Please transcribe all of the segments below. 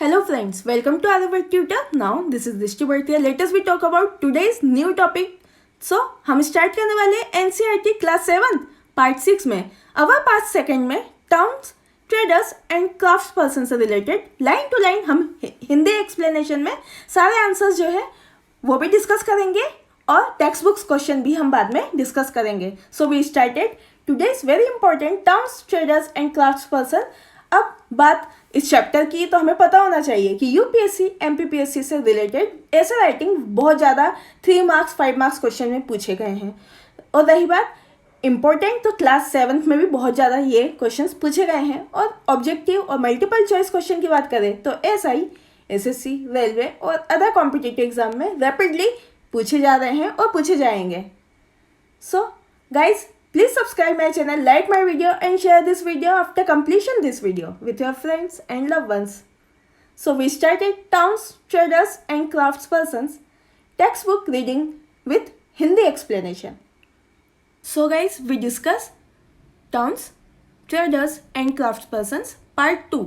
Hello friends, welcome to Arabic Tutor. Now this is Dishti Bhartiya. Let us we talk about today's new topic. So हम start करने वाले हैं NCERT class 7 part 6 में. Our part second में towns traders and craft person से related line to line हम Hindi explanation में सारे आंसर्स जो है वो भी डिस्कस करेंगे और टेक्स्ट बुक्स क्वेश्चन भी हम बाद में डिस्कस करेंगे. So we started today's very important towns traders and craft person. अब बात इस चैप्टर की तो हमें पता होना चाहिए कि यूपीएससी एमपीपीएससी से रिलेटेड ऐसे राइटिंग बहुत ज़्यादा 3 मार्क्स 5 मार्क्स क्वेश्चन में पूछे गए हैं. और रही बात इम्पोर्टेंट तो क्लास 7th में भी बहुत ज़्यादा ये क्वेश्चंस पूछे गए हैं. और ऑब्जेक्टिव और मल्टीपल चॉइस क्वेश्चन की बात करें तो एसआई एसएससी रेलवे और अदर कॉम्पिटिटिव एग्जाम में रैपिडली पूछे जा रहे हैं और पूछे जाएंगे. So guys, please subscribe my channel, like my video and share this video after completion this video with your friends and loved ones. So we started Towns, Traders and Craftspersons textbook reading with Hindi explanation. So guys, we discuss Towns, Traders and Craftspersons part 2.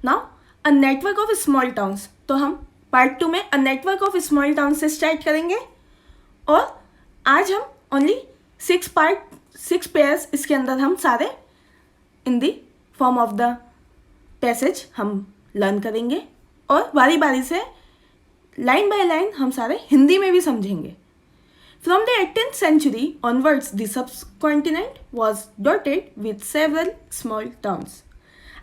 Now a network of small towns. तो हम part 2 में a network of small towns से start करेंगे और आज हम only 6 pairs इसके अंदर हम सारे in the form of the passage हम लर्न करेंगे और बारी बारी से लाइन बाय लाइन हम सारे हिंदी में भी समझेंगे. From the 18th century onwards the subcontinent was dotted with several small towns.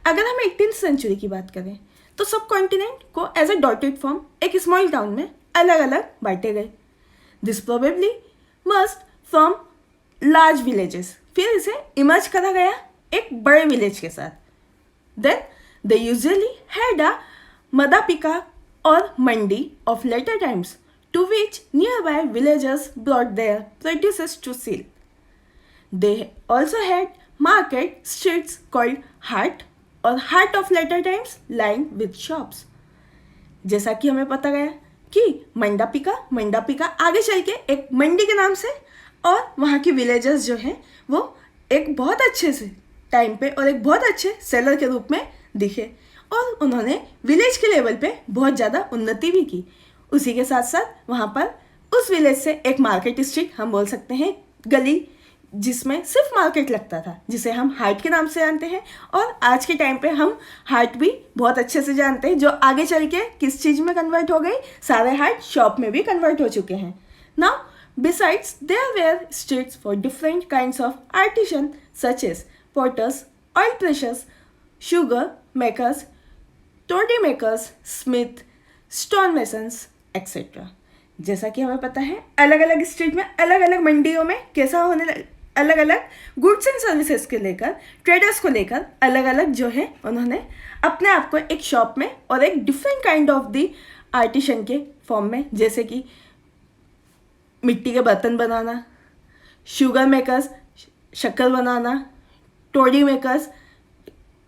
अगर हम 18th century की बात करें तो सब कॉन्टिनेंट को एज ए डॉटेड फॉर्म एक स्मॉल टाउन में अलग अलग बांटे गए. This probably must from large villages. फिर इसे इमर्ज करा गया एक बड़े विलेज के साथ. Then they usually had a mandapika or mandi of later times to which nearby villagers brought their produces to sell. They also had market streets called hat or heart of later times lined with shops. जैसा कि हमें पता गया कि मंडापिका आगे चल के एक मंडी के नाम से और वहाँ के विलेजर्स जो हैं वो एक बहुत अच्छे से टाइम पे और एक बहुत अच्छे सेलर के रूप में दिखे और उन्होंने विलेज के लेवल पे बहुत ज़्यादा उन्नति भी की. उसी के साथ साथ वहाँ पर उस विलेज से एक मार्केट स्ट्रीट हम बोल सकते हैं गली जिसमें सिर्फ मार्केट लगता था जिसे हम हाट के नाम से जानते हैं. और आज के टाइम पे हम हाट भी बहुत अच्छे से जानते हैं जो आगे चल के किस चीज़ में कन्वर्ट हो गई. सारे हाट शॉप में भी कन्वर्ट हो चुके हैं. Now besides, there were streets for different kinds of artisans such as potters, oil pressers, sugar makers, toddy makers, smith, stone masons, etc. जैसा कि हमें पता है अलग अलग स्ट्रीट में अलग अलग मंडियों में कैसा होने अलग अलग गुड्स एंड सर्विसेज के लेकर ट्रेडर्स को लेकर अलग अलग जो है उन्होंने अपने आप को एक शॉप में और एक different kind of the artisan के फॉर्म में जैसे कि मिट्टी के बर्तन बनाना, शुगर मेकर्स शक्कर बनाना, टोडी मेकर्स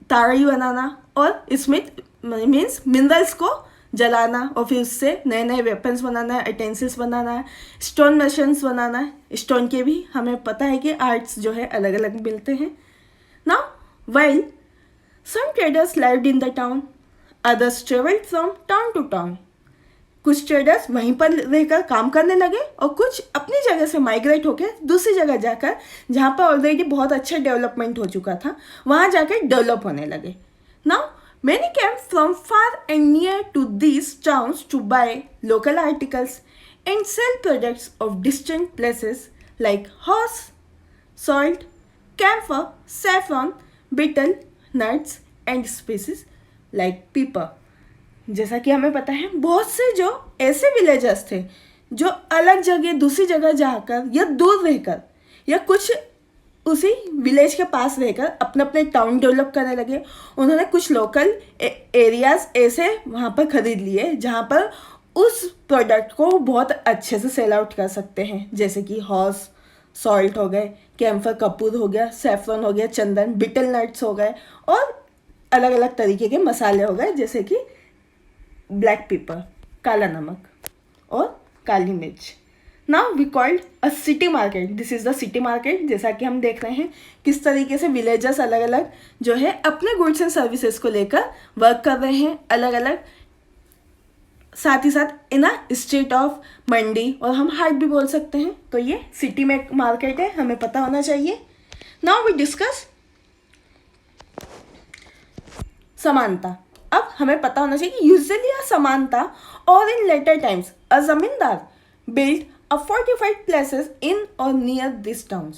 ताड़ी बनाना और स्मिथ मीन्स मिनरल्स को जलाना और फिर उससे नए नए वेपन्स बनाना, यूटेंसिल्स बनाना, स्टोन मशीन्स बनाना. स्टोन के भी हमें पता है कि आर्ट्स जो है अलग अलग मिलते हैं. Now while some traders lived in the town, others travelled from town to town. कुछ ट्रेडर्स वहीं पर रहकर काम करने लगे और कुछ अपनी जगह से माइग्रेट होकर दूसरी जगह जाकर जहाँ पर ऑलरेडी बहुत अच्छा डेवलपमेंट हो चुका था वहाँ जाकर डेवलप होने लगे. Now many came from far and near to these towns to buy local articles and sell products of distant places like horse, salt, camphor, saffron, betel, nuts and species like pepper. जैसा कि हमें पता है बहुत से जो ऐसे villagers थे जो अलग जगह दूसरी जगह जाकर या दूर रहकर या कुछ उसी विलेज के पास रहकर अपने अपने टाउन डेवलप करने लगे. उन्होंने कुछ लोकल एरियाज ऐसे वहाँ पर ख़रीद लिए जहाँ पर उस प्रोडक्ट को बहुत अच्छे से सेल आउट कर सकते हैं. जैसे कि हॉर्स सॉल्ट हो गए, कैम्फर कपूर हो गया, सैफरन हो गया, चंदन, बिटल नट्स हो गए और अलग अलग तरीके के मसाले हो गए जैसे कि ब्लैक पेपर काला नमक और काली मिर्च. Now we called a city market, this is the city market. जैसा कि हम देख रहे हैं किस तरीके से विलेजर्स अलग अलग जो है अपने गुड्स एंड सर्विसेज को लेकर वर्क कर रहे हैं अलग अलग, साथ ही साथ इन अ स्टेट ऑफ मंडी, और हम हाट भी बोल सकते हैं। तो ये सिटी में मार्केट है, हमें पता होना चाहिए। नाउ वी डिस्कस समानता। अब हमें पता होना चाहिए कि यूजुअली अ समानता और इन लेटर टाइम्स अ जमींदार build a fortified places in or near these towns.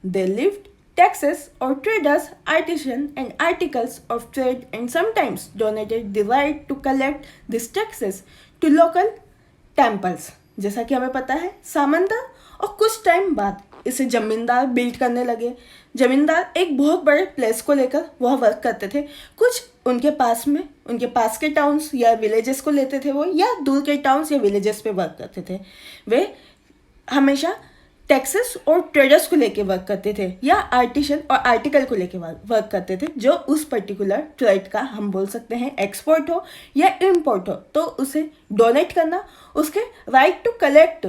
They lived taxes or traders, artisans and articles of trade, and sometimes donated the right to collect these taxes to local temples. जैसा कि हमें पता है सामंता, और कुछ time बाद इसे जमींदार बिल्ड करने लगे। जमींदार एक बहुत बड़े प्लेस को लेकर वह वर्क करते थे। कुछ उनके पास में उनके पास के टाउन्स या विलेजेस को लेते थे वो, या दूर के टाउन्स या विलेजेस पे वर्क करते थे। वे हमेशा टैक्सेस और ट्रेडर्स को लेके वर्क करते थे, या आर्टिशन और आर्टिकल को लेके वर्क करते थे, जो उस पर्टिकुलर ट्रेड का हम बोल सकते हैं एक्सपोर्ट हो या इम्पोर्ट हो, तो उसे डोनेट करना, उसके right to collect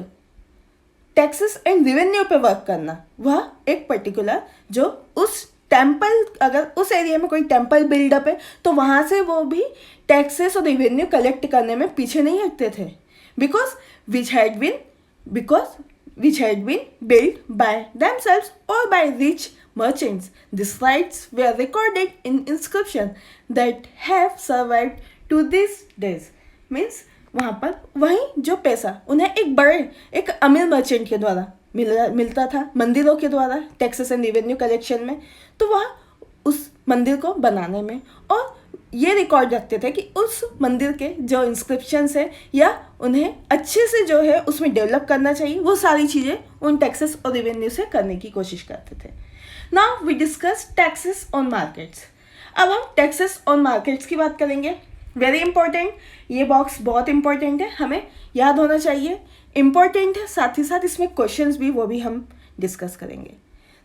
taxes and revenue पे वर्क करना। वह एक पर्टिकुलर जो उस टेम्पल, अगर उस एरिया में कोई टेम्पल बिल्डअप है तो वहाँ से वो भी टैक्सेस और रेवेन्यू कलेक्ट करने में पीछे नहीं हटते थे, because which had been built by themselves or by rich merchants. These rights were recorded in inscription that have survived to these days. Means वहाँ पर वही जो पैसा उन्हें एक अमीर मर्चेंट के द्वारा मिलता था मंदिरों के द्वारा टैक्सेस एंड रेवेन्यू कलेक्शन में, तो वह उस मंदिर को बनाने में, और ये रिकॉर्ड रखते थे कि उस मंदिर के जो इंस्क्रिप्शंस है या उन्हें अच्छे से जो है उसमें डेवलप करना चाहिए, वो सारी चीज़ें उन टैक्सेस और रेवेन्यू से करने की कोशिश करते थे। Now we discuss taxes on markets. अब हम टैक्सेस ऑन मार्केट्स की बात करेंगे। वेरी इंपॉर्टेंट, ये बॉक्स बहुत इंपॉर्टेंट है, हमें याद होना चाहिए, इंपॉर्टेंट है, साथ ही साथ इसमें क्वेश्चंस भी वो भी हम डिस्कस करेंगे।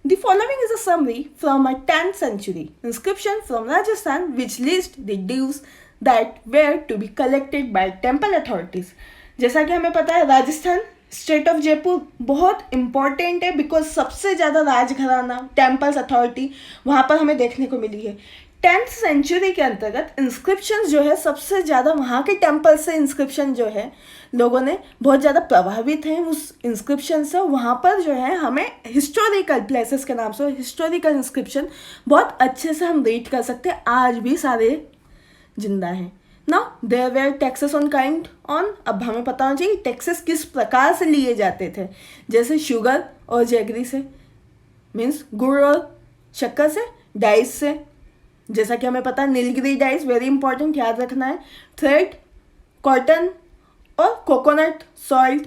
The following is a summary from a 10th century inscription from Rajasthan which lists the dues that were to be collected by temple authorities. जैसा कि हमें पता है राजस्थान स्टेट ऑफ जयपुर बहुत इम्पॉर्टेंट है, बिकॉज सबसे ज़्यादा राजघराना टेम्पल्स अथॉरिटी वहाँ पर हमें देखने को मिली है। 10th सेंचुरी के अंतर्गत इंस्क्रिप्शन जो है सबसे ज़्यादा वहाँ के टेम्पल से इंस्क्रिप्शन जो है लोगों ने बहुत ज़्यादा प्रभावित हैं उस इंस्क्रिप्शन से। वहाँ पर जो है हमें हिस्टोरिकल प्लेसेस के नाम से हिस्टोरिकल इंस्क्रिप्शन बहुत अच्छे से हम रीड कर सकते हैं, आज भी सारे जिंदा हैं। Now there were taxes on kind on, अब हमें पता होना चाहिए टैक्सेस किस प्रकार से लिए जाते थे, जैसे शुगर और जैगरी से, मीन्स गुड़ और शक्कर से, डाइस से, जैसा कि हमें पता है नीलगिरी डाइस वेरी इंपॉर्टेंट, याद रखना है, थ्रेड, कॉटन और कोकोनट सॉल्ट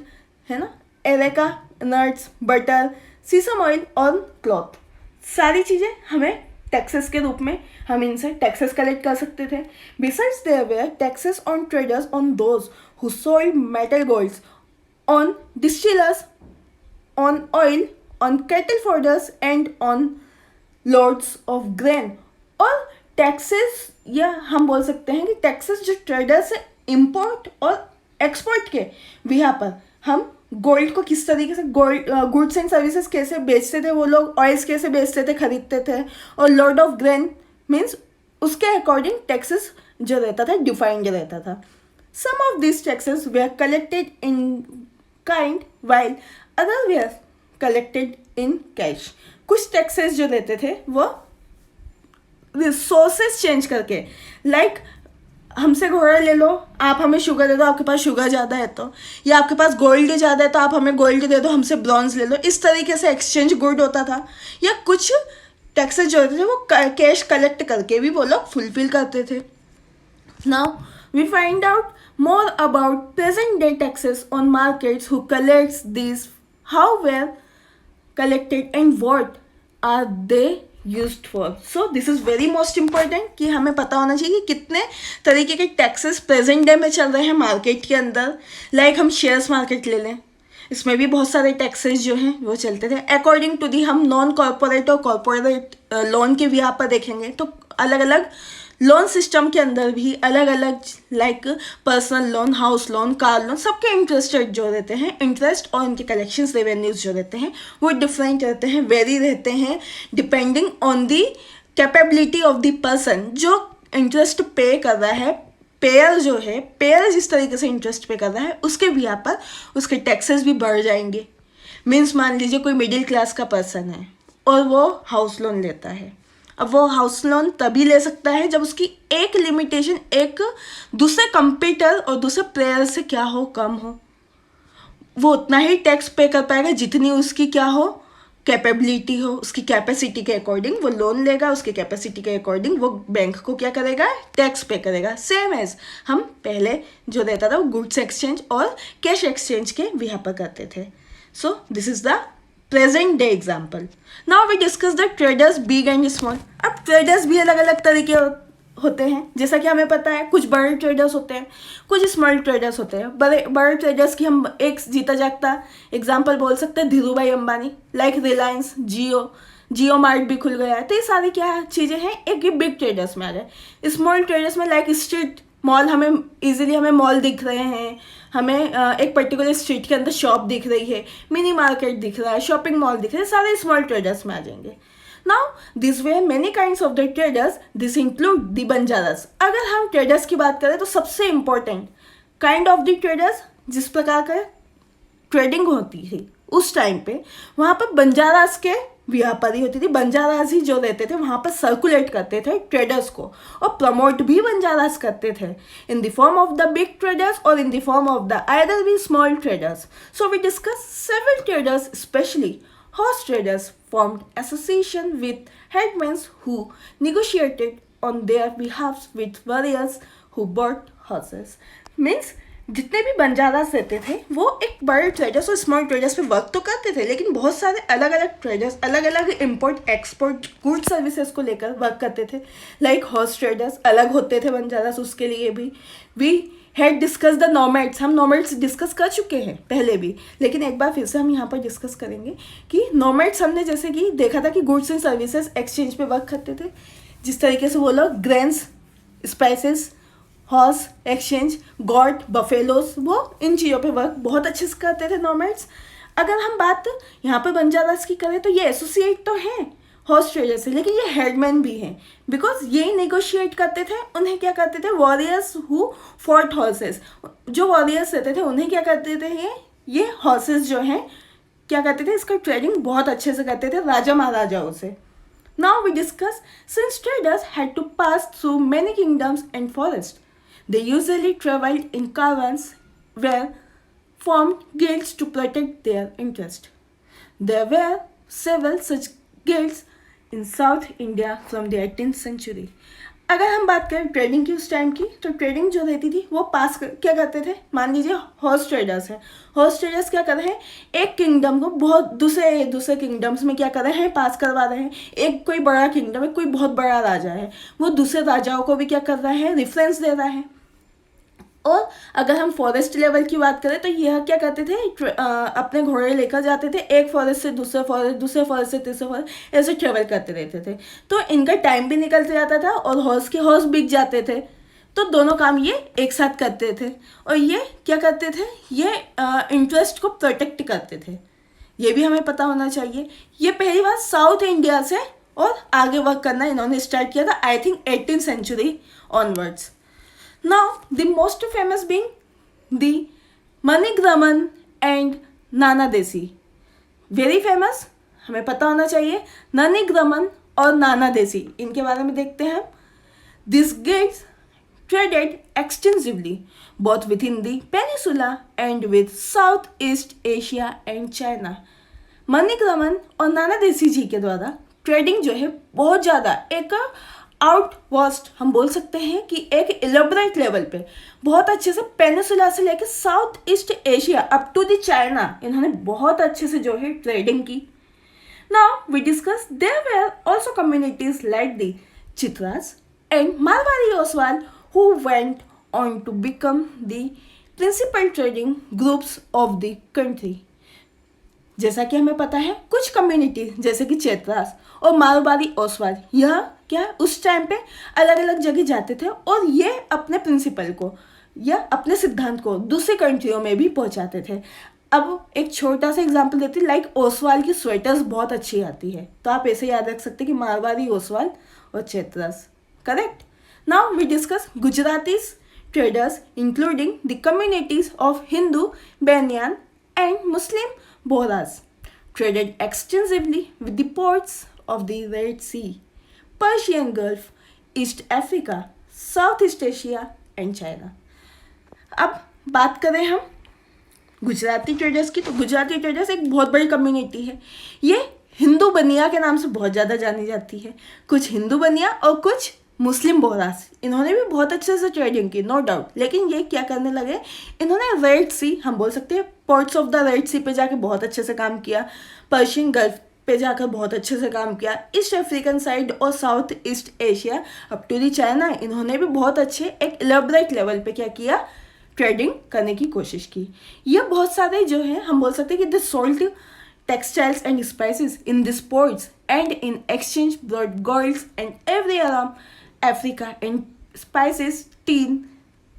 है ना, एरेका नट्स, बटर, सीसम ऑयल और क्लॉथ, सारी चीज़ें हमें टैक्सेस के रूप में हम इनसे टैक्सेस कलेक्ट कर सकते थे। Besides there were taxes on traders on those who sold metal golds, on distillers, on oil, on cattle fodders and on lords of grain. और टैक्सेस, या हम बोल सकते हैं कि टैक्सेस जो ट्रेडर्स से इम्पोर्ट और एक्सपोर्ट के बिहा पर हम गोल्ड को किस तरीके से गुड्स एंड सर्विसेज कैसे बेचते थे, वो लोग ऑयल्स कैसे बेचते थे, खरीदते थे, और लॉर्ड ऑफ ग्रेन मीन्स उसके अकॉर्डिंग टैक्सेस जो रहता था डिफाइंड रहता था। Some of this taxes were collected in kind while other were collected in cash. कुछ टैक्सेस जो रहते थे वो रिसोर्सेज चेंज करके, लाइक हमसे घोड़ा ले लो, आप हमें शुगर दे दो, आपके पास शुगर ज़्यादा है तो, या आपके पास गोल्ड ज़्यादा है तो आप हमें गोल्ड दे दो, हमसे ब्रॉन्ज ले लो, इस तरीके से एक्सचेंज गुड होता था। या कुछ टैक्सेस जो होते थे वो कैश कलेक्ट करके भी वो लोग फुलफिल करते थे। Now we find out more about present day taxes on markets, who collects this, how were collected and what are they used for. So this is very most important कि हमें पता होना चाहिए कि कितने तरीके के टैक्सेस प्रेजेंट डे में चल रहे हैं मार्केट के अंदर। लाइक हम शेयर्स मार्केट ले लें, इसमें भी बहुत सारे टैक्सेस जो हैं वो चलते थे। अकॉर्डिंग टू दी हम नॉन कॉर्पोरेट और कॉर्पोरेट लोन के भी यहाँ पर देखेंगे तो अलग अलग लोन सिस्टम के अंदर भी अलग अलग like personal loan, house loan, car loan, सबके इंटरेस्ट रेट जो रहते हैं, इंटरेस्ट और उनके कलेक्शंस रेवेन्यूज जो रहते हैं वो डिफरेंट रहते हैं, वेरी रहते हैं depending on the capability of the person जो इंटरेस्ट पे कर रहा है। पेयर जो है, पेयर जिस तरीके से इंटरेस्ट पे कर रहा है उसके भी यहाँ पर उसके टैक्सेस भी बढ़ जाएंगे। मीन्स मान लीजिए कोई मिडिल क्लास का पर्सन है और वो हाउस लोन लेता है। अब वो हाउस लोन तभी ले सकता है जब उसकी एक लिमिटेशन एक दूसरे कंपीटर और दूसरे प्लेयर से क्या हो, कम हो। वो उतना ही टैक्स पे कर पाएगा जितनी उसकी क्या हो, कैपेबिलिटी हो। उसकी कैपेसिटी के अकॉर्डिंग वो लोन लेगा, उसकी कैपेसिटी के अकॉर्डिंग वो बैंक को क्या करेगा, टैक्स पे करेगा। सेम एज हम पहले जो रहता था वो गुड्स एक्सचेंज और कैश एक्सचेंज के भी यहाँ पर करते थे। So this is the present day example. Now we discuss the traders big and small. अब ट्रेडर्स भी अलग अलग तरीके होते हैं, जैसा कि हमें पता है कुछ बड़े ट्रेडर्स होते हैं, कुछ स्मॉल ट्रेडर्स होते हैं। बड़े ट्रेडर्स की हम एक जीता जागता एग्जाम्पल बोल सकते हैं धीरू भाई अंबानी, लाइक रिलायंस, जियो मार्ट भी खुल गया है। तो ये सारी क्या चीज़ें हैं, एक ये बिग ट्रेडर्स में आ जाए। स्मॉल ट्रेडर्स में लाइक स्ट्रीट मॉल, हमें इजीली हमें मॉल दिख रहे हैं, हमें एक पर्टिकुलर स्ट्रीट के अंदर शॉप दिख रही है, मिनी मार्केट दिख रहा है, शॉपिंग मॉल दिख रहे हैं, सारे स्मॉल ट्रेडर्स में आ जाएंगे। Now this way many kinds of the traders, this include the Banjaras. अगर हम ट्रेडर्स की बात करें तो सबसे important kind of the traders जिस प्रकार का ट्रेडिंग होती थी उस टाइम पे, वहाँ पर बंजारास के व्यापारी होती थी। बंजारास ही जो रहते थे वहाँ पर सर्कुलेट करते थे ट्रेडर्स को और प्रमोट भी बंजारास करते थे in the form of the big traders or in the form of the either be small traders. So we discuss several traders, specially horse traders formed association with headmen who negotiated on their behalf with warriors who bought horses. Means जितने भी बंजारास रहते थे वो एक बड़े traders और small traders पे work तो करते थे, लेकिन बहुत सारे अलग अलग ट्रेडर्स अलग अलग इम्पोर्ट एक्सपोर्ट गुड सर्विसेज को लेकर वर्क करते थे। लाइक हॉर्स ट्रेडर्स अलग होते थे बंजारास, उसके लिए भी वी हैड डिस्कस द नॉमैड्स। हम नॉमैड्स डिस्कस कर चुके हैं पहले भी, लेकिन एक बार फिर से हम यहाँ पर डिस्कस करेंगे कि नॉमैड्स हमने जैसे कि देखा था कि गुड्स एंड सर्विसेज एक्सचेंज पे वर्क करते थे। जिस तरीके से वो लोग grains, spices, horse exchange, God, buffaloes, वो इन चीज़ों पे वर्क बहुत अच्छे से करते थे नॉमैड्स। अगर हम बात यहाँ पर बंजारास की करें तो ये एसोसिएट तो हैं हॉर्स ट्रेडर से, लेकिन ये हेडमैन भी हैं बिकॉज ये नेगोशिएट करते थे। उन्हें क्या करते थे, वॉरियर्स हु फॉट हॉर्सेस, जो वॉरियर्स रहते थे उन्हें क्या करते थे, ये हॉर्सेस जो हैं क्या करते थे, इसका ट्रेडिंग बहुत अच्छे से करते थे राजा महाराजाओं से। Now we discuss since traders had to pass through many kingdoms and forest, they usually traveled in caravans were formed guilds to protect their interest. There were several such guilds in South India from the 18th century. अगर हम बात करें trading की उस time की, तो trading जो रहती थी वो क्या करते थे, मान लीजिए हॉर्स ट्रेडर्स हैं, हॉर्स ट्रेडर्स क्या कर रहे हैं, एक किंगडम को बहुत दूसरे किंगडम्स में क्या कर रहे हैं, पास करवा रहे हैं। एक कोई बड़ा किंगडम है, कोई बहुत बड़ा राजा है, वो दूसरे राजाओं को भी क्या कर रहा है, रेफरेंस दे रहा है। और अगर हम फॉरेस्ट लेवल की बात करें तो यह क्या करते थे, अपने घोड़े लेकर जाते थे, एक फॉरेस्ट से दूसरे फॉरेस्ट से तीसरे फॉरेस्ट, ऐसे ट्रेवल करते रहते थे। तो इनका टाइम भी निकलते जाता था और हॉर्स बिक जाते थे। तो दोनों काम ये एक साथ करते थे और ये क्या करते थे, ये इंटरेस्ट को प्रोटेक्ट करते थे। ये भी हमें पता होना चाहिए। ये पहली बार साउथ इंडिया से और आगे वर्क करना इन्होंने स्टार्ट किया था, I think 18th century onwards. Now, the most famous being the Manigraman and Nana Desi. Very famous, हमें पता होना चाहिए Manigraman और नाना देसी, इनके बारे में देखते हैं। These guilds traded extensively both within the peninsula and with Southeast Asia and China. मनिग्रामन और नाना देसी जी के द्वारा ट्रेडिंग जो है बहुत ज़्यादा एक आउटवर्स्ट हम बोल सकते हैं कि एक इलेबोरेट लेवल पे बहुत अच्छे से पेनिसुला से लेकर south east Asia up to the China इन्होंने बहुत अच्छे से जो है ट्रेडिंग की। Now we discuss there were also communities like the Chitras and Marwari Oswal who went on to become the principal trading groups of the country. जैसा कि हमें पता है कुछ कम्युनिटी जैसे कि चेतरास और मारवाड़ी ओसवाल, यह क्या उस टाइम पे अलग अलग जगह जाते थे और ये अपने प्रिंसिपल को या अपने सिद्धांत को दूसरी कंट्रियों में भी पहुंचाते थे। अब एक छोटा सा एग्जांपल देते हैं, लाइक ओसवाल की स्वेटर्स बहुत अच्छी आती है, तो आप ऐसे याद रख सकते हैं कि मारवाड़ी, ओसवाल और Chetras. Correct. Now we discuss Gujaratis traders including the communities of Hindu, Banyan and Muslim Bohras traded extensively with the ports of the Red Sea, Persian Gulf, East Africa, Southeast Asia and China. अब बात करें हम Gujarati traders की, तो Gujarati traders एक बहुत बड़ी community है। ये हिंदू बनिया के नाम से बहुत ज़्यादा जानी जाती है। कुछ हिंदू बनिया और कुछ मुस्लिम बोहरास, इन्होंने भी बहुत अच्छे से ट्रेडिंग की, नो डाउट। लेकिन ये क्या करने लगे, इन्होंने रेड सी, हम बोल सकते हैं पोर्ट्स ऑफ द रेड सी पे जाके बहुत अच्छे से काम किया, पर्शियन गल्फ पे जाकर बहुत अच्छे से काम किया, ईस्ट अफ्रीकन साइड और south east Asia up to the China, इन्होंने भी बहुत अच्छे एक इलेबरेट लेवल पे क्या किया, ट्रेडिंग करने की कोशिश की। ये बहुत सारे जो है हम बोल सकते हैं कि this sold textiles and spices in these ports and in exchange brought golds and every around Africa and spices, tin,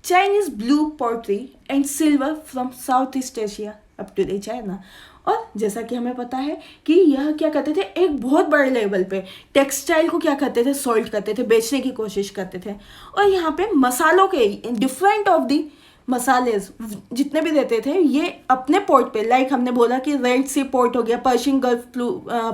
Chinese blue pottery and silver from Southeast Asia up to the China। और जैसा कि हमें पता है कि यह क्या करते थे, एक बहुत बड़े लेवल पे टेक्सटाइल को क्या करते थे, सोल्ड करते थे, बेचने की कोशिश करते थे। और यहाँ पे मसालों के डिफरेंट ऑफ दी मसाले जितने भी देते थे ये अपने पोर्ट पे, लाइक हमने बोला कि रेड सी पोर्ट हो गया, पर्शियन गल्फ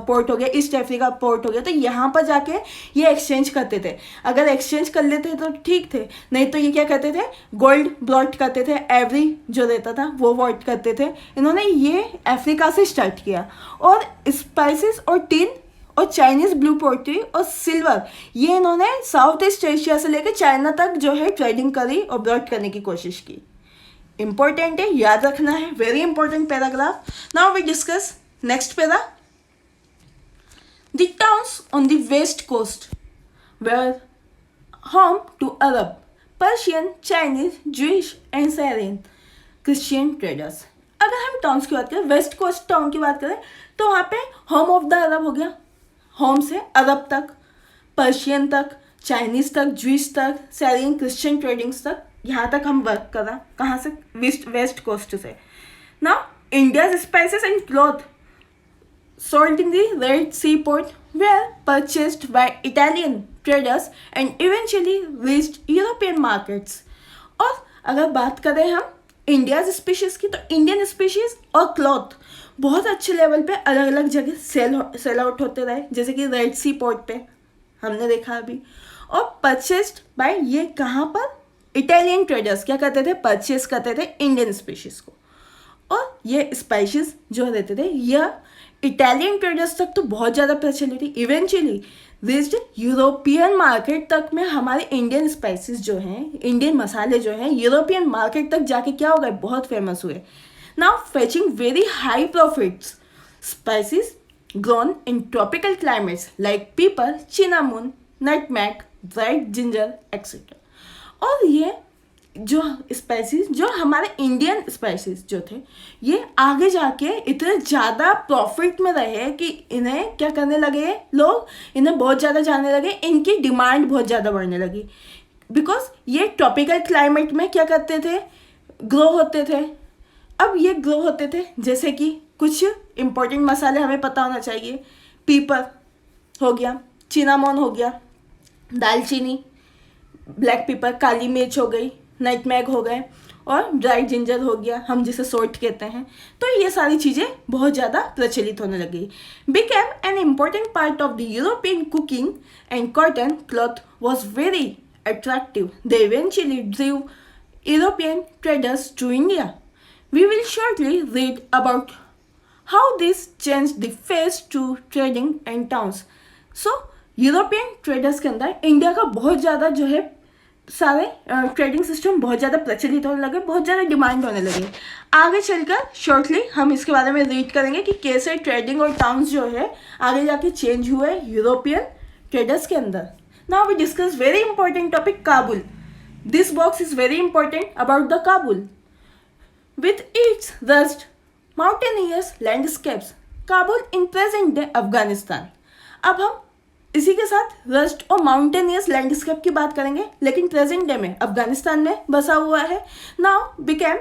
पोर्ट हो गया, ईस्ट अफ्रीका पोर्ट हो गया, तो यहाँ पर जाके ये एक्सचेंज करते थे। अगर एक्सचेंज कर लेते तो ठीक थे, नहीं तो ये क्या करते थे, गोल्ड ब्रॉट करते थे, एवरी जो रहता था वो वॉट करते थे। इन्होंने ये अफ्रीका से स्टार्ट किया और स्पाइसेस और टिन और चाइनीज़ ब्लू पोर्ट्री और सिल्वर, ये इन्होंने साउथ ईस्ट एशिया से लेकर चाइना तक जो है ट्रेडिंग करी और ब्रॉड करने की कोशिश की। इंपॉर्टेंट है, याद रखना है, very important paragraph. Now we discuss next para. The towns on the west coast were home to Arab, Persian, Chinese, Jewish and Syrian Christian traders. अगर हम टाउन्स की बात करें, वेस्ट कोस्ट टाउन की बात करें, तो वहाँ पे होम ऑफ द अरब हो गया, होम से अरब तक, पर्शियन तक, चाइनीज़ तक, ज्यूइश तक, साइरियन क्रिश्चियन ट्रेडिंग्स तक, यहाँ तक हम वर्क करा। कहाँ से, वेस्ट कोस्ट से। Now India's spices and cloth sold in the Red Sea port were purchased by Italian traders and eventually reached European markets। और अगर बात करें हम इंडियाज स्पीशीज़ की, तो इंडियन स्पीशीज़ और क्लॉथ बहुत अच्छे लेवल पे अलग अलग जगह सेल आउट होते रहे, जैसे कि रेड सी पोर्ट पे हमने देखा अभी। और परचेस्ड बाय, ये कहाँ पर, इटालियन ट्रेडर्स क्या करते थे, परचेस करते थे इंडियन स्पीशीज़ को। और ये स्पाइसेस जो रहते थे यह इटालियन ट्रेडर्स तक तो बहुत ज़्यादा प्रचलित थी, इवेंचुअली रिच्ड यूरोपियन मार्केट तक में हमारे इंडियन स्पाइसेस जो हैं, इंडियन मसाले जो हैं, यूरोपियन मार्केट तक जाके क्या हो गए, बहुत फेमस हुए। Now fetching very high profits, spices grown in tropical climates like पीपर, cinnamon, nutmeg, dried ginger etcetera. और ये जो स्पाइसेस, जो हमारे इंडियन स्पाइसेस जो थे, ये आगे जाके इतने ज़्यादा प्रॉफिट में रहे कि इन्हें क्या करने लगे लोग, इन्हें बहुत ज़्यादा जानने लगे, इनकी डिमांड बहुत ज़्यादा बढ़ने लगी, बिकॉज ये ट्रॉपिकल क्लाइमेट में क्या करते थे, ग्रो होते थे। अब ये ग्रो होते थे, जैसे कि कुछ इम्पोर्टेंट मसाले हमें पता होना चाहिए, पीपर हो गया, cinnamon हो गया, दालचीनी, ब्लैक पेपर, काली मिर्च हो गई, नटमैग हो गए, और ड्राई जिंजर हो गया, हम जिसे सोल्ट कहते हैं। तो ये सारी चीज़ें बहुत ज़्यादा प्रचलित होने लगी। Became an important part of the European cooking and cotton cloth was very attractive. They eventually drew European traders to India. We will shortly read about how this changed the face to trading and towns. So, European traders के अंदर India का बहुत ज़्यादा जो है सारे trading system बहुत ज़्यादा प्रचलित होने लगे, बहुत ज़्यादा डिमांड होने लगे। आगे चलकर शॉर्टली हम इसके बारे में रीड करेंगे कि कैसे ट्रेडिंग और टाउन्स जो है आगे जाके चेंज हुए यूरोपियन ट्रेडर्स के अंदर। Now we discuss very important topic, Kabul. This box is very important about the Kabul. With its rust mountainous landscapes, Kabul in present day Afghanistan. अब हम इसी के साथ रस्ट और माउंटेनियस लैंडस्केप की बात करेंगे, लेकिन प्रेजेंट डे में अफगानिस्तान में बसा हुआ है। Now became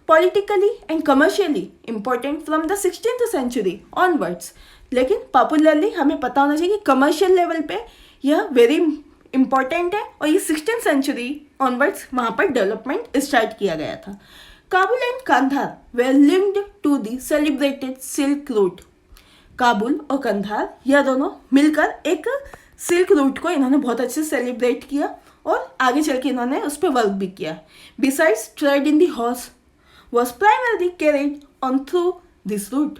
politically and commercially important from the 16th century onwards. लेकिन पॉपुलरली हमें पता होना चाहिए कि कमर्शियल लेवल पे यह वेरी इम्पॉर्टेंट है और ये 16th सेंचुरी ऑनवर्ड्स वहाँ पर डेवलपमेंट स्टार्ट किया गया था। Kabul and Kandahar were linked to the celebrated silk route. Kabul और कंधार यह दोनों मिलकर एक सिल्क रूट को इन्होंने बहुत अच्छे से सेलिब्रेट किया और आगे चल के इन्होंने उस पर वर्क भी किया। Besides trade in the horse was primarily carried on through this route.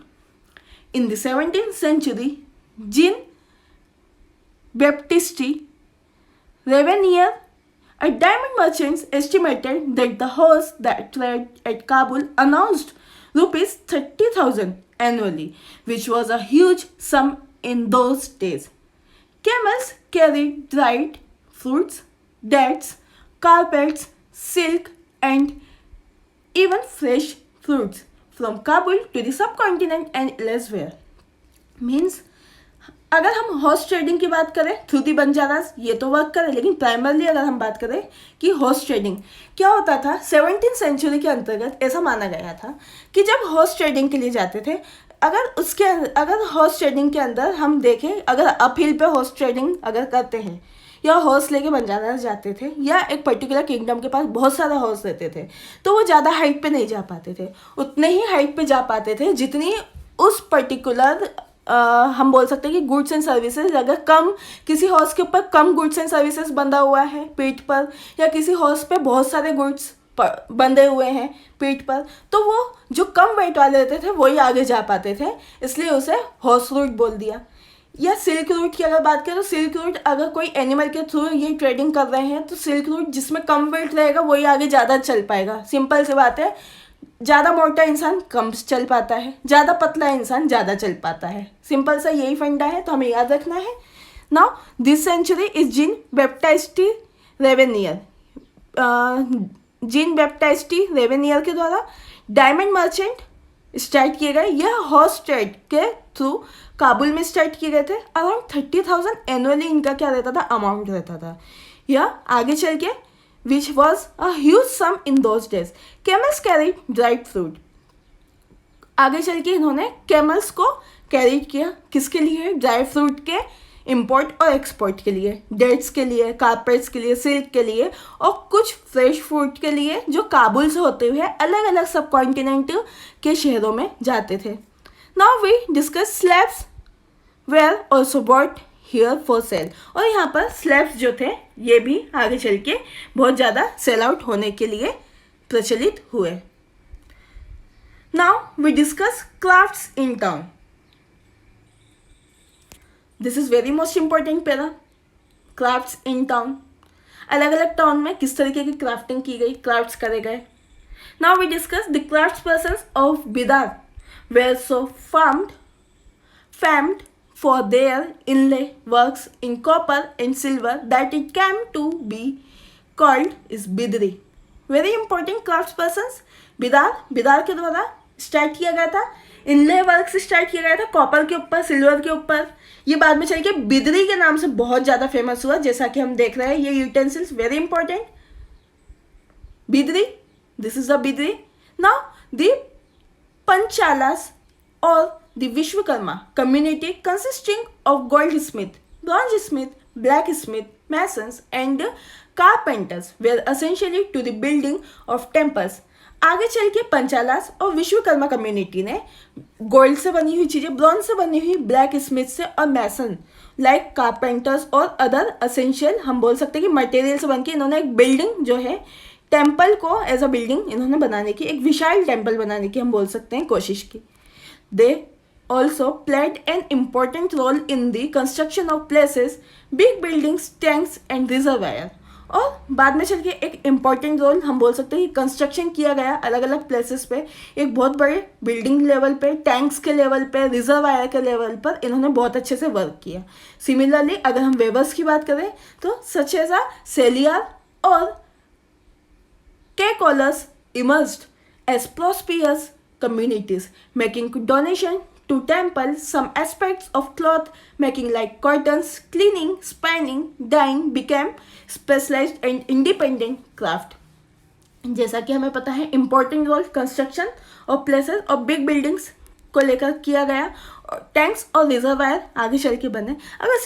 In the 17th century, Jean-Baptiste Revenier, a diamond merchant, estimated that the horse that trade at Kabul announced rupees 30,000 annually, which was a huge sum in those days. Camels carried dried fruits, dates, carpets, silk, and even fresh fruits from Kabul to the subcontinent and elsewhere. Means अगर हम horse trading की बात करें through the Banjaras, ये तो work करे, लेकिन primarily अगर हम बात करें कि हॉर्स ट्रेडिंग क्या होता था 17th सेंचुरी के अंतर्गत, ऐसा माना गया था कि जब हॉर्स ट्रेडिंग के लिए जाते थे, अगर हॉर्स ट्रेडिंग के अंदर हम देखें, अगर अपहिल पे हॉर्स ट्रेडिंग अगर करते हैं या हॉर्स लेके बंजारा जाते थे या एक पर्टिकुलर किंगडम के पास बहुत सारे हॉर्स रहते थे, तो वो ज़्यादा हाइट पे नहीं जा पाते थे, उतने ही हाइट पे जा पाते थे जितनी उस पर्टिकुलर हम बोल सकते हैं कि गुड्स एंड सर्विसेज, अगर कम किसी हॉर्स के ऊपर कम गुड्स एंड सर्विसेज बंधा हुआ है पीठ पर, या किसी हॉर्स पे बहुत सारे गुड्स बंधे हुए हैं पीठ पर, तो वो जो कम वेट वाले रहते थे वही आगे जा पाते थे, इसलिए उसे हॉर्स रूट बोल दिया। या सिल्क रूट की अगर बात करें तो सिल्क रूट अगर कोई एनिमल के थ्रू ये ट्रेडिंग कर रहे हैं तो सिल्क रूट जिसमें कम वेट रहेगा वही आगे ज़्यादा चल पाएगा। सिंपल सी बात है, ज़्यादा मोटा इंसान कम चल पाता है, ज़्यादा पतला इंसान ज़्यादा चल पाता है। सिंपल सा यही फंडा है, तो हमें याद रखना है। Now this century is Jean Baptiste Tavernier, Jean Baptiste Tavernier के द्वारा डायमंड मर्चेंट स्टार्ट किए गए। यह हॉर्स ट्रेड के थ्रू काबुल में स्टार्ट किए गए थे। अराउंड 30,000 एनुअली इनका क्या रहता था, अमाउंट रहता था। यह आगे चल के which was a huge sum in those days. Camels carried dried fruit, आगे चल के इन्होंने कैमल्स को कैरी किया, किसके लिए, ड्राई फ्रूट के इम्पोर्ट और एक्सपोर्ट के लिए, डेट्स के लिए, कारपेट्स के लिए, सिल्क के लिए और कुछ फ्रेश फ्रूट के लिए, जो काबुल से होते हुए अलग अलग सब कॉन्टिनेंट के शहरों में जाते थे। Now we discuss slaves were also bought here for sale, और यहाँ पर स्लैब्स जो थे ये भी आगे चल के बहुत ज़्यादा सेल आउट होने के लिए प्रचलित हुए। Now we discuss crafts in town. This is very most important para, crafts in town. अलग अलग टाउन में किस तरीके की क्राफ्टिंग की गई, क्राफ्ट्स करे गए। Now we discuss the crafts persons of Bidar were so famed for their inlay works in copper and silver that it came to be called is bidri. Very important crafts persons. Bidar के द्वारा start किया गया था, इनले work से start किया गया था, copper के ऊपर, सिल्वर के ऊपर। ये बाद में चल के बिदरी के नाम से बहुत ज़्यादा फेमस हुआ, जैसा कि हम देख रहे हैं। ये utensils very important, Bidri, this is the Bidri. Now the Panchalas or the Vishwakarma community consisting of goldsmith, bronzesmith, blacksmith, masons and carpenters were essentially to the building of temples. आगे चल के पंचालास और विश्वकर्मा कम्युनिटी ने गोल्ड से बनी हुई चीज़ें, ब्रॉन्ज से बनी हुई, ब्लैक स्मिथ से और मैसन लाइक कारपेंटर्स और अदर असेंशियल हम बोल सकते हैं कि मटेरियल से बन के इन्होंने एक बिल्डिंग जो है टेम्पल को एज अ बिल्डिंग इन्होंने बनाने की, एक विशाल टेम्पल बनाने की हम बोल सकते हैं कोशिश की। They also played an important role in the construction of places, big buildings, tanks and reservoir. और बाद में चल के एक इम्पॉर्टेंट रोल हम बोल सकते हैं कि कंस्ट्रक्शन किया गया अलग अलग प्लेसेस पे, एक बहुत बड़े बिल्डिंग लेवल पे, टैंक्स के लेवल पे, रिजर्वायर के लेवल पर इन्होंने बहुत अच्छे से वर्क किया। सिमिलरली अगर हम वेवर्स की बात करें तो सच एज अ सेलियर और के कॉलर्स emerged as prosperous communities, making donation to temple. Some aspects of cloth making like curtains, cleaning, spinning, dyeing became specialized and independent craft. जैसा कि हमें पता है इम्पोर्टेंट रोल कंस्ट्रक्शन और प्लेसेस और बिग बिल्डिंग्स को लेकर किया गया, टैंक्स और रिजर्वायर आगे चल के बने. अगर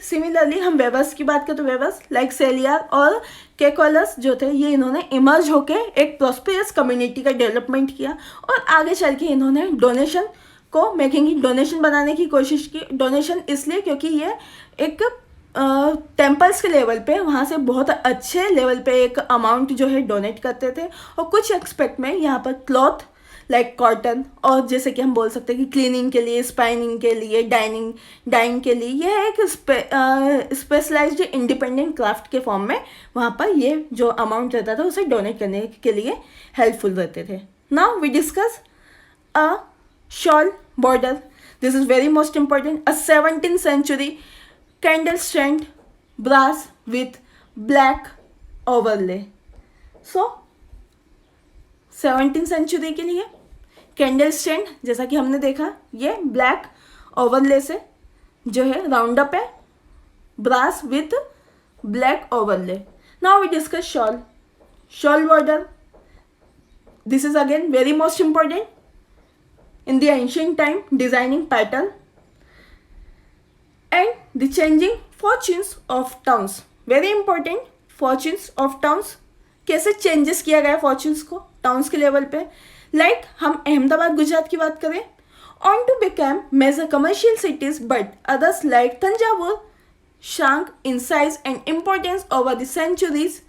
सिमिलरली हम वेवर्स की बात करें तो वेवर्स लाइक सेलियर और केकोलस जो थे ये इन्होंने इमर्ज होके एक प्रॉस्पेरस कम्युनिटी का डेवलपमेंट किया और आगे चल के इन्होंने डोनेशन को मेकिंग डोनेशन बनाने की कोशिश की. डोनेशन इसलिए क्योंकि ये एक टेम्पल्स के लेवल पे वहाँ से बहुत अच्छे लेवल पे एक अमाउंट जो है डोनेट करते थे और कुछ एक्सपेक्ट में यहाँ पर क्लॉथ लाइक कॉटन और जैसे कि हम बोल सकते हैं कि क्लीनिंग के लिए, स्पाइनिंग के लिए, डाइंग के लिए यह एक स्पेशलाइज्ड इंडिपेंडेंट क्राफ्ट के फॉर्म में वहाँ पर ये जो अमाउंट रहता था उसे डोनेट करने के लिए हेल्पफुल रहते थे. Now we discuss a shawl border. This is very most important. A 17th century candle stand brass with black overlay. So 17th century के लिए कैंडल स्टैंड जैसा कि हमने देखा ये ब्लैक ओवरले से जो है राउंड अप है, brass with black overlay. Now we discuss shawl border. This is again very most important in the ancient time, designing pattern and the changing fortunes of towns. Very important, fortunes of towns. कैसे changes किया गया fortunes को towns के level पे. Like हम अहमदाबाद गुजरात की बात करें, on to become major commercial cities, but others like Tanjavur shrunk in size and importance over the centuries.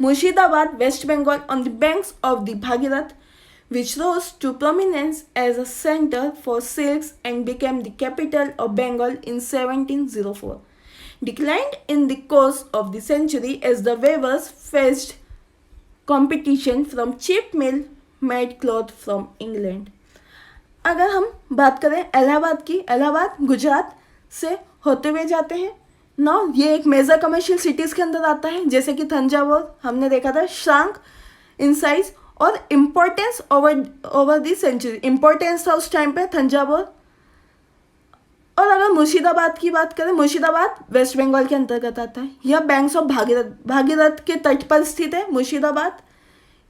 Murshidabad, West Bengal, on the banks of the Bhagirath, which rose to prominence as a center for silks and became the capital of Bengal in 1704, declined in the course of the century as the weavers faced competition from cheap mill-made cloth from England. अगर हम बात करें इलाहाबाद की, इलाहाबाद गुजरात से होते हुए जाते हैं. ना ये एक मेजर कमर्शियल सिटीज़ के अंदर आता है. जैसे कि तंजावुर हमने देखा था, श्रांक इन साइज और importance over the century. Importance था उस टाइम पे तंजावुर. और अगर मुर्शिदाबाद की बात करें, मुर्शिदाबाद वेस्ट बंगाल के अंतर्गत आता है. यह बैंक्स ऑफ भागीरथ के तट पर स्थित है मुर्शिदाबाद.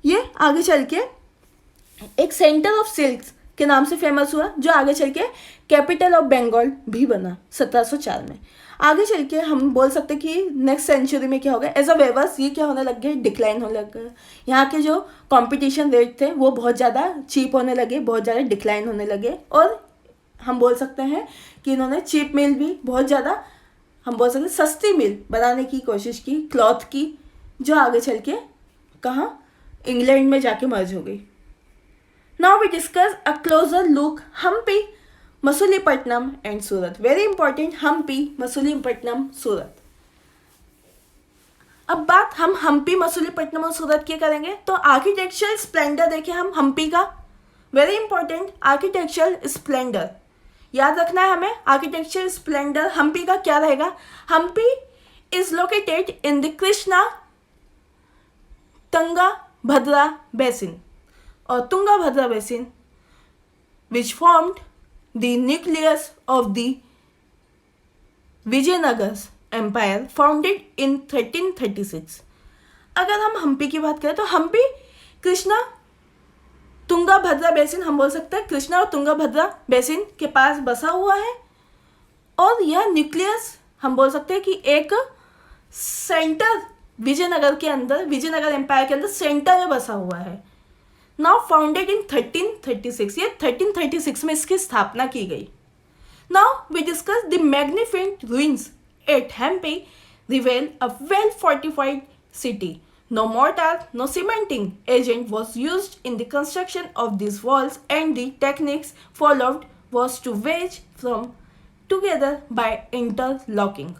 ये आगे चल के एक सेंटर ऑफ सिल्क्स के नाम से फेमस हुआ जो आगे चल के कैपिटल ऑफ बंगाल भी बना 1704 में. आगे चल के हम बोल सकते हैं कि नेक्स्ट सेंचुरी में क्या होगा, एज अ वेवर्स ये क्या होने लग गए, डिक्लाइन होने लग गए. यहाँ के जो कंपटीशन रेट थे वो बहुत ज़्यादा चीप होने लगे, बहुत ज़्यादा डिक्लाइन होने लगे. और हम बोल सकते हैं कि इन्होंने चीप मिल भी बहुत ज़्यादा, हम बोल सकते हैं सस्ती मिल बनाने की कोशिश की क्लॉथ की, जो आगे चल के कहाँ इंग्लैंड में जाके मर्ज हो गई. Now we discuss a closer look Hampi, Masulipatnam and Surat. Very important, Hampi, Masulipatnam, Surat. अब बात हम हम्पी, मसूलीपट्टनम और सूरत की करेंगे तो आर्किटेक्चरल स्प्लेंडर देखें हम हम्पी का. वेरी इंपॉर्टेंट, आर्किटेक्चरल स्प्लेंडर याद रखना है हमें. आर्किटेक्चरल स्प्लेंडर हम्पी का क्या रहेगा. Hampi is located in the Krishna Tungabhadra basin or Tungabhadra basin, which formed the nucleus of the Vijayanagar Empire, founded in 1336. अगर हम हम्पी की बात करें तो हम्पी कृष्णा तुंगभद्रा बेसिन, हम बोल सकते हैं कृष्णा और तुंगभद्रा बेसिन के पास बसा हुआ है. और यह न्यूक्लियस हम बोल सकते हैं कि एक सेंटर विजयनगर के अंदर, विजयनगर एम्पायर के अंदर सेंटर में बसा हुआ है. Now founded in 1336. ये 1336 में इसकी स्थापना की गई. Now we discuss the magnificent ruins at Hampi reveal a well fortified city. No mortar, no cementing agent was used in the construction of these walls, and the techniques followed was to wedge them together by interlocking.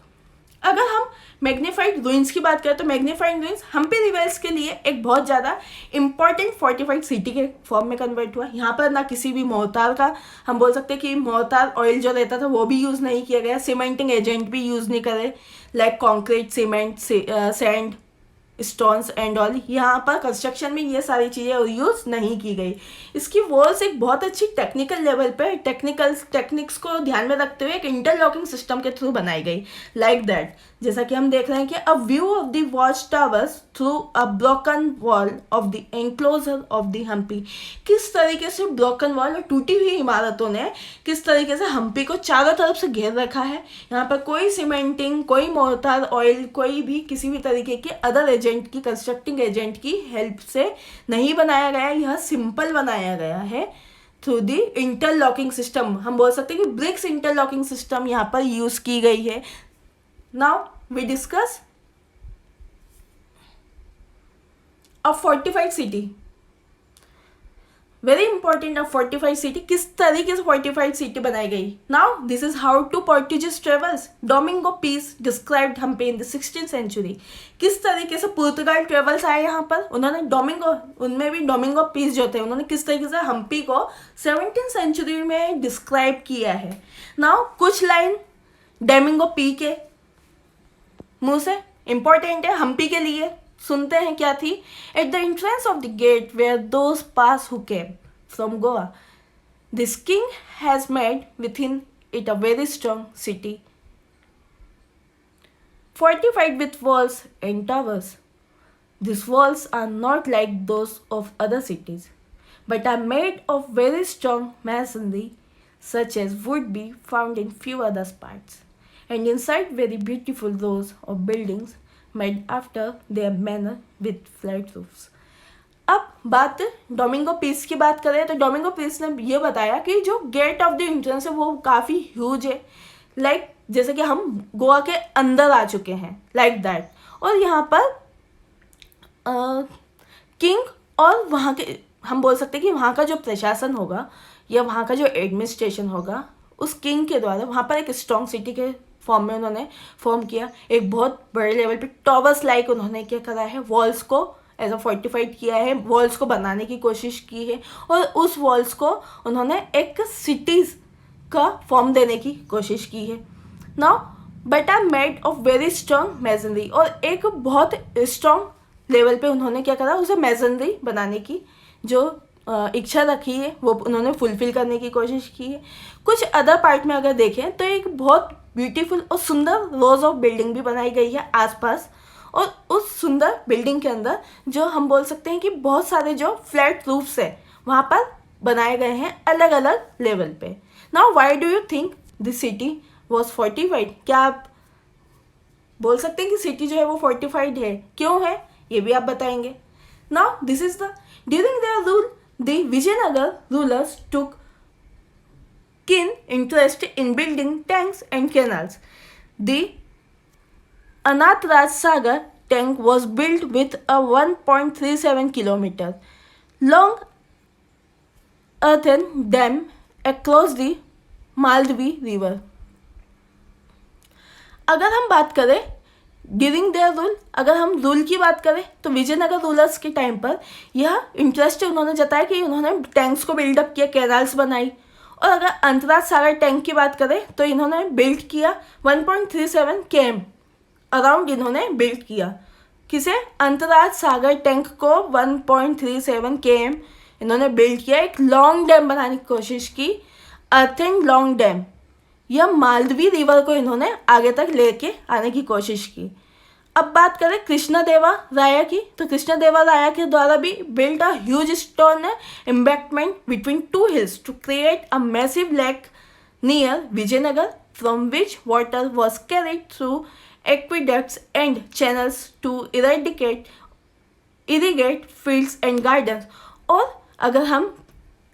अगर हम magnified ruins की बात करें तो magnified ruins Hampi reveals के लिए एक बहुत ज़्यादा इंपॉर्टेंट फोर्टिफाइड सिटी के फॉर्म में कन्वर्ट हुआ. यहाँ पर ना किसी भी मोर्टार का, हम बोल सकते हैं कि मोर्टार ऑयल जो रहता था वो भी यूज़ नहीं किया गया, सीमेंटिंग एजेंट भी यूज़ नहीं करे like concrete, cement, sand. Stones and all, यहाँ पर कंस्ट्रक्शन में ये सारी चीज़ें यूज़ नहीं की गई। इसकी वॉल्स एक बहुत अच्छी टेक्निकल लेवल पे टेक्निक्स को ध्यान में रखते हुए एक इंटरलॉकिंग सिस्टम के थ्रू बनाई गई, लाइक दैट। जैसा कि हम देख रहे हैं कि a view of the watch towers through a broken wall of the enclosure of the Hampi. किस तरीके से ब्रोकन वॉल और टूटी हुई इमारतों ने किस तरीके से हम्पी को चारों तरफ से घेर रखा है। यहाँ पर कोई सीमेंटिंग, कोई मोर्टार ऑयल, कोई भी किसी भी तरीके के अदर एजेंट की, कंस्ट्रक्टिंग एजेंट की हेल्प से नहीं बनाया गया, यह सिंपल बनाया गया है थ्रू दी इंटरलॉकिंग सिस्टम। हम बोल सकते हैं कि ब्रिक्स इंटरलॉकिंग सिस्टम यहाँ पर यूज की गई है। Now we discuss a fortified city, very important. A fortified city, किस तरीके से फोर्टिफाइड सिटी बनाई गई। Now this is how two Portuguese travels Domingo Paes described Hampi in the 16th century. किस तरीके से पुर्तगाल ट्रेवल्स आए यहाँ पर, उन्होंने डोमिंगो, उनमें भी डोमिंगो पीस जो थे, उन्होंने किस तरीके से हम्पी को 17th सेंचुरी में डिस्क्राइब किया है। नाउ कुछ लाइन डोमिंगो पी के मुंह से इंपॉर्टेंट है हम्पी के लिए, सुनते हैं क्या थी। At the entrance of the gate were those pass who came from Goa, this king has made within it a very strong city fortified with walls and towers. These walls are not like those of other cities, but are made of very strong masonry, such as would be found in few other parts, and inside very beautiful rows of buildings made after their manner with flat roofs. अब बात Domingo piece की बात करें तो Domingo piece ने ये बताया कि जो गेट ऑफ द एंट्रेंस है वो काफ़ी ह्यूज है, लाइक जैसे कि हम गोवा के अंदर आ चुके हैं, लाइक दैट। और यहाँ पर किंग और वहाँ के, हम बोल सकते हैं कि वहाँ का जो प्रशासन होगा या वहाँ का जो एडमिनिस्ट्रेशन होगा, उस किंग के द्वारा वहाँ पर एक स्ट्रॉन्ग सिटी के फॉर्म में उन्होंने फॉर्म किया। एक बहुत बड़े लेवल पे टॉवर्स लाइक उन्होंने क्या करा है, वॉल्स को एज अ फोर्टिफाइड किया है, वॉल्स को बनाने की कोशिश की है, और उस वॉल्स को उन्होंने एक सिटीज़ का फॉर्म देने की कोशिश की है। Now but are made of very strong masonry, और एक बहुत स्ट्रॉन्ग लेवल पे उन्होंने क्या करा, उसे मेजनरी बनाने की जो इच्छा रखी है वो उन्होंने फुलफिल करने की कोशिश की है। कुछ अदर पार्ट में अगर देखें तो एक बहुत ब्यूटीफुल और सुंदर रोज ऑफ बिल्डिंग भी बनाई गई है आसपास, और उस सुंदर बिल्डिंग के अंदर जो हम बोल सकते हैं कि बहुत सारे जो फ्लैट रूफ्स है वहाँ पर बनाए गए हैं अलग अलग लेवल पे। Now why do you think this city was fortified, क्या आप बोल सकते हैं कि सिटी जो है वो फोर्टिफाइड है, क्यों है, ये भी आप बताएंगे। Now this is the during their rule the Vijayanagara rulers took keen interest in building tanks and canals. The Anathraj Sagar tank was built with a 1.37 kilometer long earthen dam across the Maldivi River. अगर हम बात करें during their rule, अगर हम rule की बात करें तो विजयनगर रूलर्स के टाइम पर यह इंटरेस्ट उन्होंने जताया कि उन्होंने टैंक्स को बिल्डअप किया, कैनाल्स बनाई। और अगर अंतराज सागर टैंक की बात करें तो इन्होंने बिल्ड किया 1.37 km अराउंड, इन्होंने बिल्ड किया किसे, अंतराज सागर टैंक को 1.37 km इन्होंने बिल्ड किया। एक लॉन्ग डैम बनाने की कोशिश की, अर्थन लॉन्ग डैम, यह मालदवी रिवर को इन्होंने आगे तक लेके आने की कोशिश की। अब बात करें कृष्णदेवा राया की, तो कृष्णदेवा राया के द्वारा भी build a huge stone embankment between two hills to create a massive lake near Vijayanagar from which water was carried through aqueducts and channels to irrigate fields and gardens. और अगर हम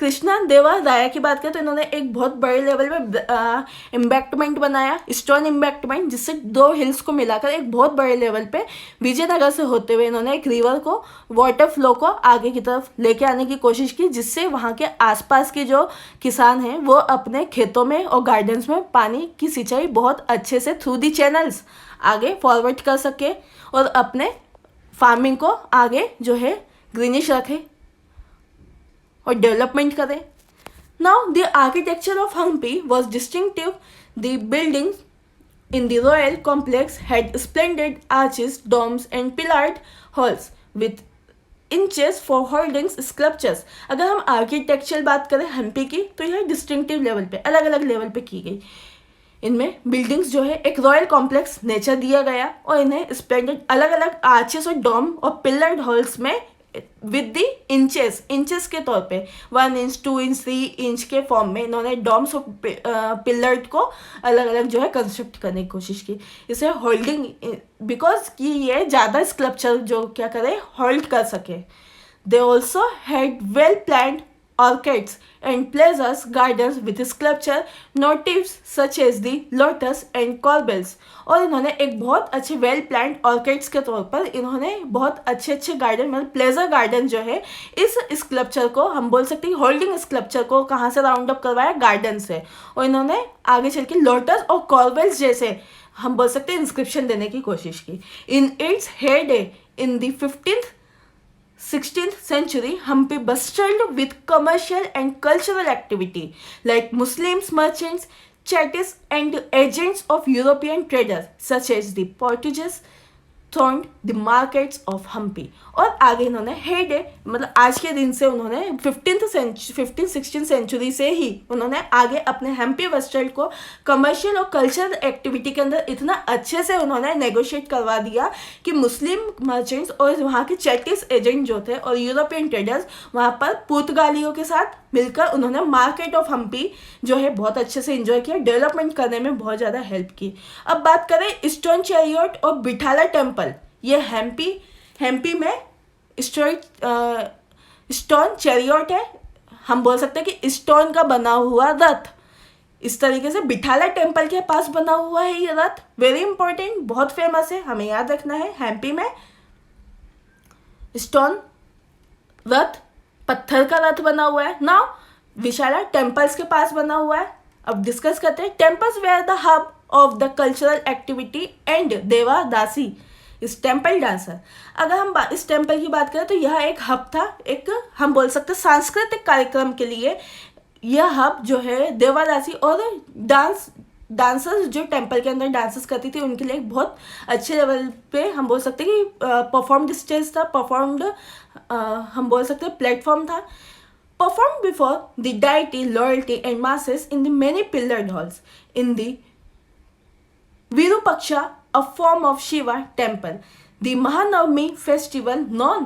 कृष्णा देवा राया की बात करें तो इन्होंने एक बहुत बड़े लेवल पे एम्बैंकमेंट बनाया, स्टोन एम्बैंकमेंट, जिससे दो हिल्स को मिलाकर एक बहुत बड़े लेवल पे विजयनगर से होते हुए इन्होंने एक रिवर को, वाटर फ्लो को आगे की तरफ लेके आने की कोशिश की, जिससे वहाँ के आसपास के जो किसान हैं वो अपने खेतों में और गार्डन्स में पानी की सिंचाई बहुत अच्छे से थ्रू दी चैनल्स आगे फॉरवर्ड कर सके और अपने फार्मिंग को आगे जो है ग्रीनिश रखे और डेवलपमेंट करें। Now the architecture of Hampi was distinctive, the building in the royal complex had splendid arches, domes and pillared halls with inches for holdings sculptures. अगर हम आर्किटेक्चरल बात करें हम्पी की तो यह डिस्टिंक्टिव लेवल पे अलग अलग लेवल पे की गई. इनमें बिल्डिंग्स जो है एक रॉयल कॉम्प्लेक्स नेचर दिया गया और इन्हें स्प्लेंडेड अलग अलग आर्चेस और डोम और पिलर्ड हॉल्स में विद दी इंचेस के तौर पे 1 इंच 2 इंच 3 इंच के फॉर्म में इन्होंने डॉम्स और पिलर्ड को अलग अलग जो है कंस्ट्रक्ट करने की कोशिश की. इसे होल्डिंग बिकॉज कि ये ज़्यादा स्कल्पचर जो क्या करे होल्ड कर सके. दे also had well planned orchids and plazas gardens with sculpture motifs such as the lotus and corbels. और इन्होंने एक बहुत अच्छे वेल प्लान्ड ऑर्किड्स के तौर पर इन्होंने बहुत अच्छे अच्छे गार्डन मतलब प्लेजर गार्डन जो है इस स्कल्पचर को हम बोल सकते हैं होल्डिंग स्कल्पचर को कहाँ से राउंड अप करवाया गार्डन से. और इन्होंने आगे चल के लोटस और कॉर्बेल्स जैसे हम बोल सकते हैं इंस्क्रिप्शन देने की कोशिश की. In its head in the 16th century, Hampi bustled with commercial and cultural activity like Muslims, merchants, chattis and agents of European traders such as the Portuguese thronged the markets of Hampi. और आगे इन्होंने head मतलब आज के दिन से उन्होंने 15th-16th century से ही उन्होंने आगे अपने हम्पी वेस्टर्न को कमर्शियल और कल्चरल एक्टिविटी के अंदर इतना अच्छे से उन्होंने नेगोशिएट करवा दिया कि मुस्लिम मर्चेंट्स और वहाँ के चैटिस एजेंट जो थे और यूरोपियन ट्रेडर्स वहाँ पर पुर्तगालियों के साथ मिलकर उन्होंने मार्केट ऑफ हम्पी जो है बहुत अच्छे से इंजॉय किया, डेवलपमेंट करने में बहुत ज़्यादा हेल्प की. अब बात करें स्टोन चैरियट और बिठाला टेम्पल. ये हम्पी में स्टोन चैरियट है, हम बोल सकते हैं कि स्टोन का बना हुआ रथ. इस तरीके से बिठाला टेम्पल के पास बना हुआ है ये रथ. वेरी इंपॉर्टेंट, बहुत फेमस है, हमें याद रखना है. हम्पी में स्टोन रथ पत्थर का रथ बना हुआ है. नाउ विशाला टेम्पल्स के पास बना हुआ है. अब डिस्कस करते हैं. Temples were the hub of the cultural activity and devadasi is temple dancer. अगर हम इस टेम्पल की बात करें तो यह एक हब था, एक हम बोल सकते हैं सांस्कृतिक कार्यक्रम के लिए यह हब जो है देवादासी और डांसर्स जो टेम्पल के अंदर डांसेस करती थी उनके लिए एक बहुत अच्छे लेवल पे हम बोल सकते हैं कि परफॉर्म्ड स्टेज था, परफॉर्म्ड हम बोल सकते हैं प्लेटफॉर्म था. Perform before the deity loyalty and masses in the many pillared halls in the Virupaksha, a form of Shiva temple. The Mahanavami festival, known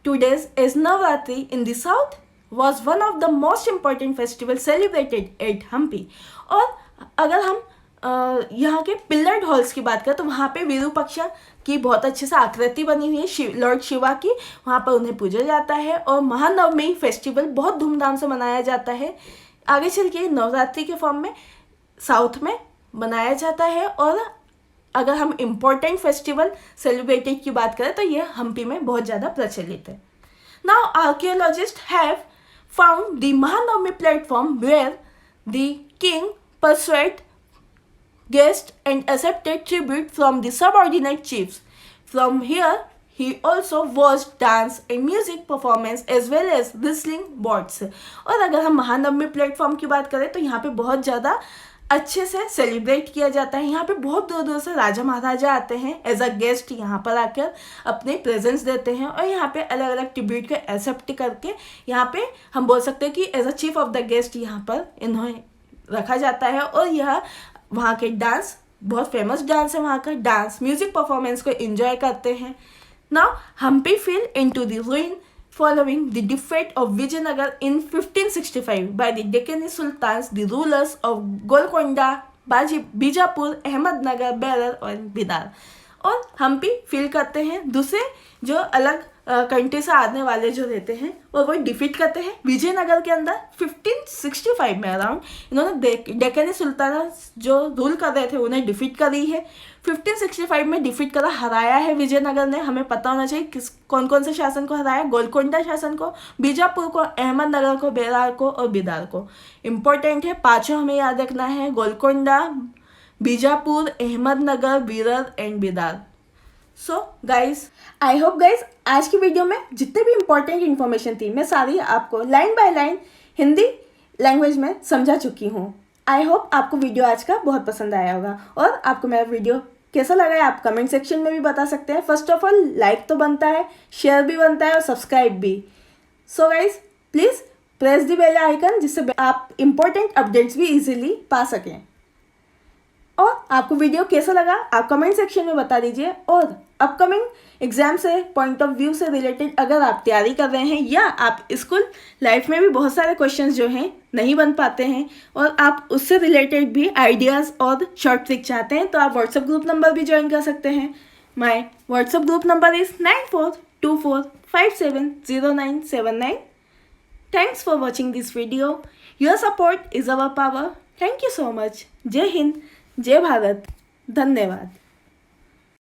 today as Navratri in the south, was one of the most important festivals celebrated at Hampi. और अगर हम यहाँ के pillared halls की बात करें तो वहाँ पे विरूपाक्षा की बहुत अच्छे से आकृति बनी हुई है लॉर्ड शिवा की, वहाँ पर उन्हें पूजा जाता है. और महानवमी फेस्टिवल बहुत धूमधाम से मनाया जाता है. आगे चल के नवरात्रि के फॉर्म में साउथ में मनाया जाता है. और अगर हम इम्पोर्टेंट फेस्टिवल सेलिब्रेटेड की बात करें तो ये हम्पी में बहुत ज़्यादा प्रचलित है. Now archaeologists have found the Mahanavami platform where the king persuaded guests and accepted tribute from the subordinate chiefs. From here, he also watched dance and music performance as well as wrestling bouts. और अगर हम Mahanavami platform की बात करें तो यहाँ पे बहुत ज़्यादा अच्छे से सेलिब्रेट किया जाता है. यहाँ पे बहुत दूर दूर से राजा महाराजा आते हैं एज अ गेस्ट, यहाँ पर आकर अपने प्रेजेंस देते हैं और यहाँ पे अलग अलग ट्रिब्यूट को एक्सेप्ट करके यहाँ पे हम बोल सकते हैं कि as a chief of the guest यहाँ पर इन्हें रखा जाता है. और यह वहाँ के डांस बहुत फेमस डांस है, वहाँ का डांस म्यूजिक परफॉर्मेंस को एंजॉय करते हैं. Now Hampi fell into the ruin following the defeat of Vijayanagar in 1565 by the Deccani Sultans, the rulers of Golconda, Bijapur, Ahmednagar, bearer और बिदार. और हम्पी फील करते हैं दूसरे जो अलग कंट्री से आने वाले जो रहते हैं और वो डिफीट करते हैं विजयनगर के अंदर 1565 में अराउंड. इन्होंने डेक्कनी सुल्तान जो रूल कर रहे थे उन्हें डिफीट करी है. 1565 में डिफीट करा, हराया है विजयनगर ने. हमें पता होना चाहिए कौन कौन से शासन को हराया. गोलकोंडा शासन को, बीजापुर को, अहमदनगर को, बेरार को और बिदार को. इम्पोर्टेंट है, पाँचों हमें याद रखना है. Golconda, Bijapur, Ahmednagar, bearer and Bidar. So guys, I hope guys आज की वीडियो में जितने भी इंपॉर्टेंट इन्फॉर्मेशन थी मैं सारी आपको line by line Hindi language में समझा चुकी हूँ. आई होप आपको वीडियो आज का बहुत पसंद आया होगा और आपको मेरा वीडियो कैसा लगा है आप कमेंट सेक्शन में भी बता सकते हैं। फर्स्ट ऑफ ऑल लाइक तो बनता है, शेयर भी बनता है और सब्सक्राइब भी। So guys please press the bell icon जिससे आप इम्पोर्टेंट अपडेट्स भी इजीली पा सकें। और आपको वीडियो कैसा लगा आप कमेंट सेक्शन में बता दीजिए। और अपकमिंग एग्जाम से पॉइंट ऑफ व्यू से रिलेटेड अगर आप तैयारी कर रहे हैं या आप स्कूल लाइफ में भी बहुत सारे क्वेश्चंस जो हैं नहीं बन पाते हैं और आप उससे रिलेटेड भी आइडियाज़ और शॉर्ट ट्रिक चाहते हैं तो आप व्हाट्सएप ग्रुप नंबर भी ज्वाइन कर सकते हैं। My WhatsApp group number is 9424570979। Thanks for watching this video. Your support is our power. Thank you so much. जय हिंद, जय भारत, धन्यवाद।